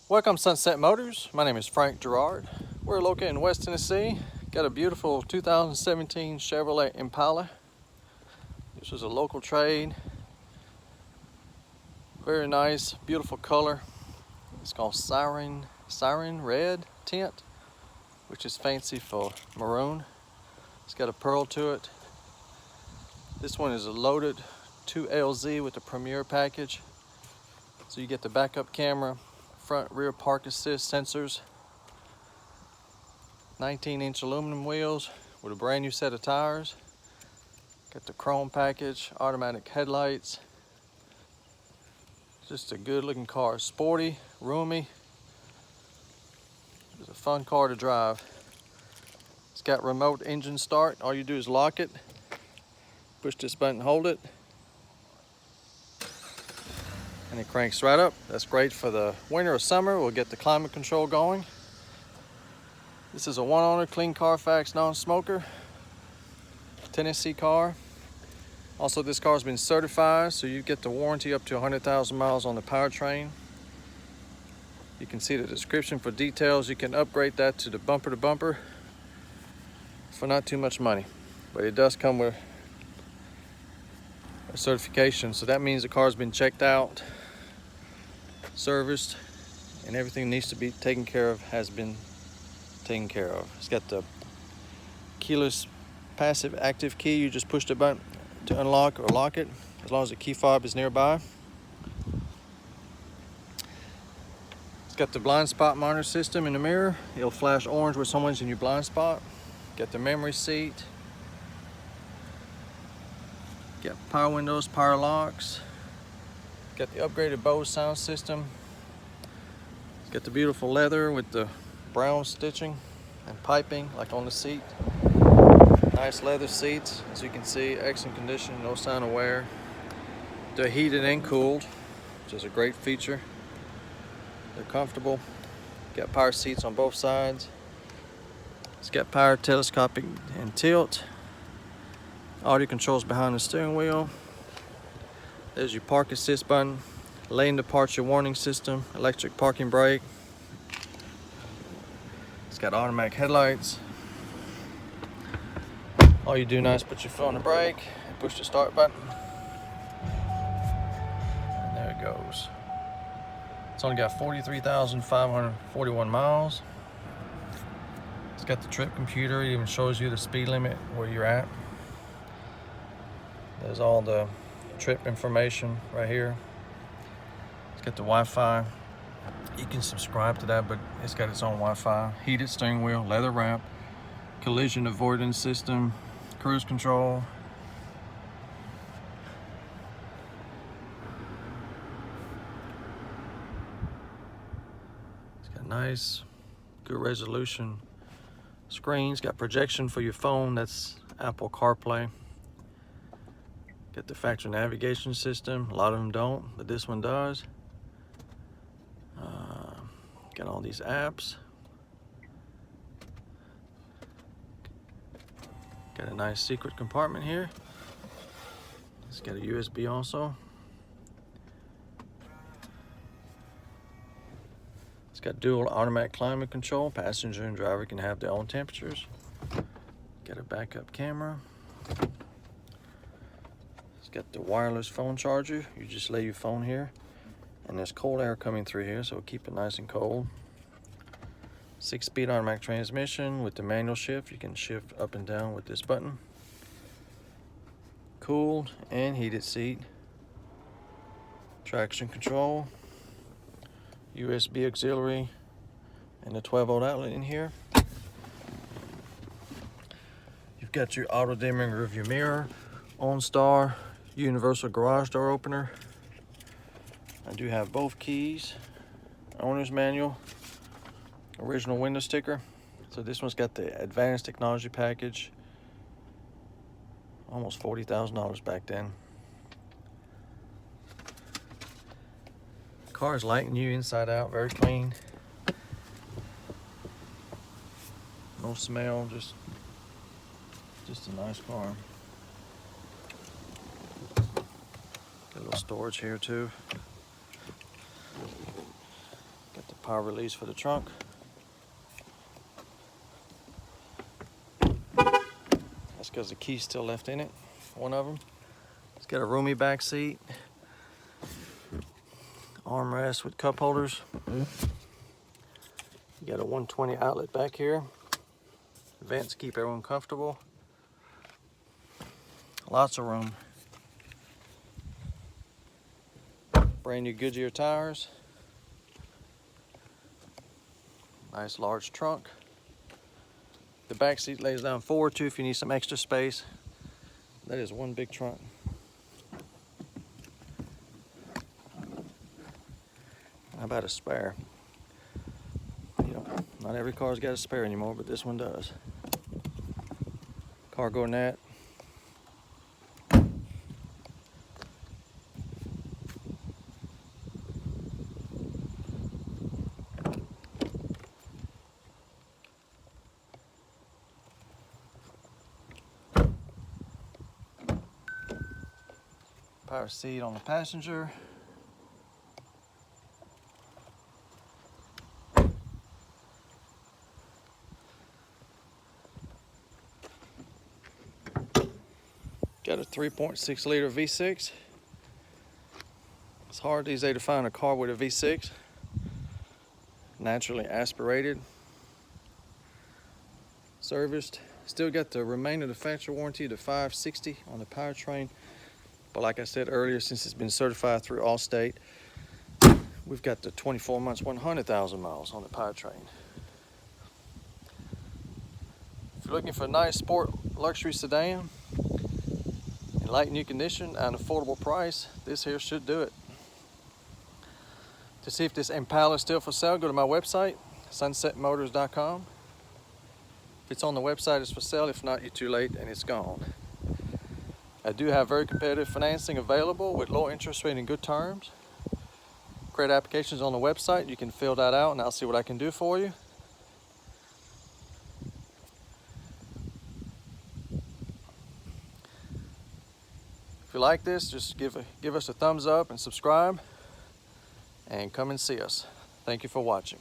Welcome Sunset Motors. My name is Frank Gerard. We're located in West Tennessee. Got a beautiful 2017 Chevrolet Impala. This is a local trade. Very nice, beautiful color. It's called Siren red tint, which is fancy for maroon. It's got a pearl to it. This one is a loaded 2LZ with the Premier package. So you get the backup camera, front rear park assist sensors, 19-inch aluminum wheels with a brand new set of tires. Got the chrome package, automatic headlights. Just a good looking car, sporty, roomy. It's a fun car to drive. It's got remote engine start. All you do is lock it, push this button, hold it, and it cranks right up. That's great for the winter or summer. We'll get the climate control going. This is a one owner, clean Carfax, non-smoker, Tennessee car. Also, this car has been certified, so you get the warranty up to 100,000 miles on the powertrain. You can see the description for details. You can upgrade that to the bumper to bumper for not too much money, but it does come with a certification. So that means the car's been checked out, serviced, and everything needs to be taken care of has been taken care of. It's got the keyless passive active key. You just push the button to unlock or lock it, as long as the key fob is nearby. It's got the blind spot monitor system in the mirror. It'll flash orange where someone's in your blind spot. Got the memory seat. Got power windows, power locks. Got the upgraded Bose sound system. It's got the beautiful leather with the brown stitching and piping like on the seat. Nice leather seats, as you can see, excellent condition, no sign of wear. They're heated and cooled, which is a great feature. They're comfortable. Got power seats on both sides. It's got power telescoping and tilt. Audio controls behind the steering wheel. There's your park assist button, lane departure warning system, electric parking brake. It's got automatic headlights. All you do now is put your foot on the brake and push the start button. And there it goes. It's only got 43,541 miles. It's got the trip computer. It even shows you the speed limit where you're at. There's all the trip information right here. It's got the Wi-Fi. You can subscribe to that, but it's got its own Wi-Fi. Heated steering wheel, leather wrap, collision avoidance system, cruise control. It's got nice, good resolution screen. It's got projection for your phone. That's Apple CarPlay. Got the factory navigation system. A lot of them don't, but this one does. Got all these apps. Got a nice secret compartment here. It's got a USB also. It's got dual automatic climate control. Passenger and driver can have their own temperatures. Got a backup camera. It's got the wireless phone charger. You just lay your phone here, and there's cold air coming through here, so it'll keep it nice and cold. 6-speed automatic transmission with the manual shift. You can shift up and down with this button. Cooled and heated seat. Traction control. USB auxiliary and a 12-volt outlet in here. You've got your auto dimming rearview mirror, OnStar, universal garage door opener. I do have both keys, owner's manual, original window sticker. So this one's got the advanced technology package. Almost $40,000 back then. Car is light and new inside out, very clean. No smell, just a nice car. Got a little storage here too. Got the power release for the trunk. That's because the key's still left in it, one of them. It's got a roomy back seat, armrest with cup holders. You got a 120 outlet back here. Vents keep everyone comfortable. Lots of room. Brand new Goodyear tires. Nice large trunk. The back seat lays down forward too if you need some extra space. That is one big trunk. How about a spare? You know, not every car's got a spare anymore, but this one does. Cargo net. Power seat on the passenger. Got a 3.6 liter V6. It's hard these days to find a car with a V6. Naturally aspirated. Serviced. Still got the remainder of the factory warranty to 560 on the powertrain. But like I said earlier, since it's been certified through Allstate, we've got the 24 months, 100,000 miles on the powertrain. If you're looking for a nice sport luxury sedan in light new condition at an affordable price, this here should do it. To see if this Impala is still for sale, go to my website, sunsetmotors.com. If it's on the website, it's for sale. If not, you're too late and it's gone. I do have very competitive financing available with low interest rate and good terms. Credit applications on the website. You can fill that out and I'll see what I can do for you. If you like this, just give us a thumbs up and subscribe and come and see us. Thank you for watching.